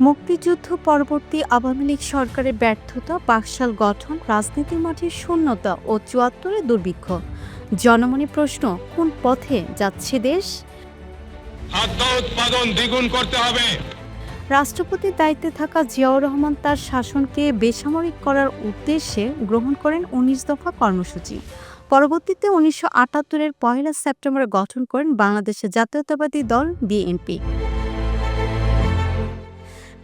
মুক্তিযুদ্ধ পরবর্তী আওয়ামী লীগ সরকারের ব্যর্থতা, বাকশাল গঠন, রাজনীতির মাঠে শূন্যতা ও ৭৪-এ দুর্ভিক্ষ। জনমনে প্রশ্ন, কোন পথে যাচ্ছে দেশ? খাদ্য উৎপাদন দ্বিগুণ করতে হবে। রাষ্ট্রপতির দায়িত্বে থাকা জিয়াউর রহমান তার শাসনকে বেসামরিক করার উদ্দেশ্যে গ্রহণ করেন ১৯ দফা কর্মসূচি। পরবর্তীতে ১৯৭৮-এর ১ সেপ্টেম্বর গঠন করেন বাংলাদেশের জাতীয়তাবাদী দল বিএনপি।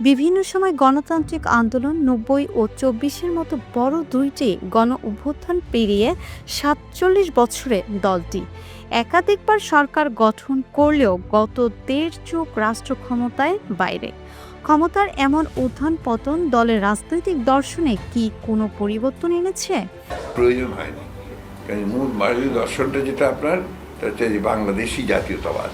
বিভিন্ন সময় গণতান্ত্রিক আন্দোলন, ৯০ ও ২৪-এর মতো বড় দুইটি গণ অভ্যুত্থান পেরিয়ে ৪৭ বছরে দলটি একাধিকবার সরকার গঠন করলেও গত ১.৫ যুগ রাষ্ট্র ক্ষমতায় বাইরে। ক্ষমতার এমন উত্থান পতন দলের রাজনৈতিক দর্শনে কি কোনো পরিবর্তন এনেছে? প্রয়োজন হয়নি, কারণ মূল দর্শনটা যেটা আপনার বাংলাদেশি জাতীয়তাবাদ।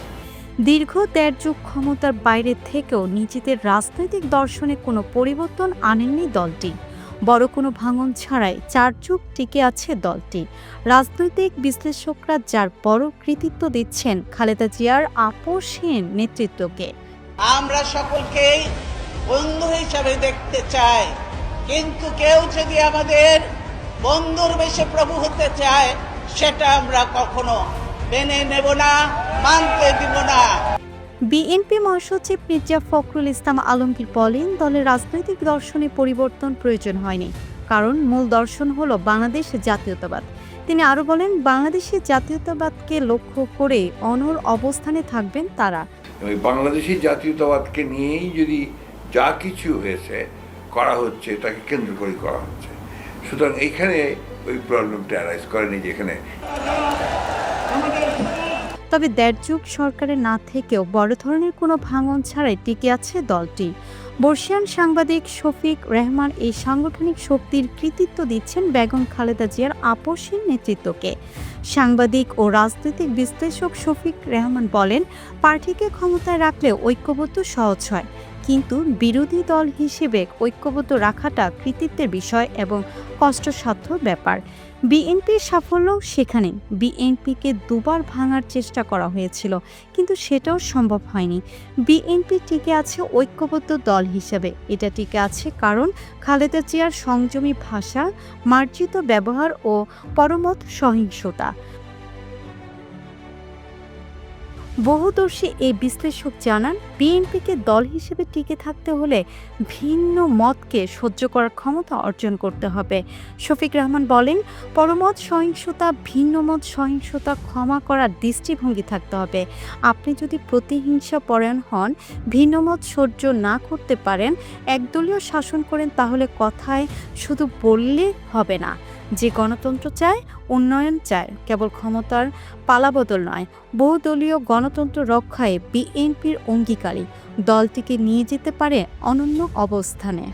দীর্ঘ ১.৫ যুগ ক্ষমতার বাইরে থেকেও নিজেদের রাজনৈতিক দর্শনে কোনো পরিবর্তন আনেননি দলটি। বড় কোনো ভাঙন ছাড়াই ৪ যুগ টিকে আছে দলটি। রাজনৈতিক বিশ্লেষকরা যার বড় কৃতিত্ব দিচ্ছেন খালেদা জিয়ার আপোষহীন নেতৃত্বকে। আমরা সকলকেই বন্ধু হিসাবে দেখতে চাই, কিন্তু কেউ যদি আমাদের বন্ধুর বেশে প্রভু হতে চায়, সেটা আমরা কখনো মেনে নেব না, মানতে দিব না। বিএনপি মহাসচিব মির্জা ফখরুল ইসলাম আলমগীর বলেন, দলের রাজনৈতিক দর্শনে পরিবর্তন প্রয়োজন হয়নি, কারণ মূল দর্শন হলো বাংলাদেশ জাতীয়তাবাদ। তিনি আরও বলেন, বাংলাদেশের জাতীয়তাবাদকে লক্ষ্য করে অনড় অবস্থানে থাকবেন তারা। বাংলাদেশি জাতীয়তাবাদকে নিয়েই যদি যা কিছু হয়েছে করা হচ্ছে, তাকে কেন্দ্র করে করা হচ্ছে। সুতরাং এইখানে ওই প্রবলেমটা অ্যারাইজ করেনি যেখানে। তবে ১.৫ যুগ সরকারে না থেকেও বড় ধরনের কোনো ভাঙন ছাড়াই টিকে আছে দলটি। বর্ষিয়ান সাংবাদিক শফিক রেহমান এই সাংগঠনিক শক্তির কৃতিত্ব দিচ্ছেন বেগম খালেদা জিয়ার আপোষহীন নেতৃত্বকে। সাংবাদিক ও রাজনৈতিক বিশ্লেষক শফিক রেহমান বলেন, পার্টিকে ক্ষমতায় রাখলে ঐক্যবদ্ধ সহজ হয়, কিন্তু বিরোধী দল হিসেবে ঐক্যবদ্ধ রাখাটা কৃতিত্বের বিষয় এবং কষ্টসাধ্য ব্যাপার। বিএনপির সাফল্য সেখানে। বিএনপিকে দুবার ভাঙার চেষ্টা করা হয়েছিল, কিন্তু সেটাও সম্ভব হয়নি। বিএনপি টিকে আছে ঐক্যবদ্ধ দল হিসেবে। এটা টিকে আছে কারণ খালেদা জিয়ার সংযমী ভাষা, মার্জিত ব্যবহার ও পরমত সহিংসতা। বহুদর্শী এই বিশ্লেষক জানান, বিএনপিকে দল হিসেবে টিকে থাকতে হলে ভিন্ন মতকে সহ্য করার ক্ষমতা অর্জন করতে হবে। শফিক রহমান বলেন, পরমত সহিংসতা, ভিন্ন মত সহিংসতা ক্ষমা করার দৃষ্টিভঙ্গি থাকতে হবে। আপনি যদি প্রতিহিংসা পরায়ণ হন, ভিন্ন মত সহ্য না করতে পারেন, একদলীয় শাসন করেন, তাহলে কথায় শুধু বললে হবে না। যে গণতন্ত্র চায়, উন্নয়ন চায়, কেবল ক্ষমতার পালাবদল নয়। বহুদলীয় গণতন্ত্র রক্ষায় বিএনপির অঙ্গীকারী। দলটিকে নিয়ে যেতে পারে অনন্য অবস্থানে।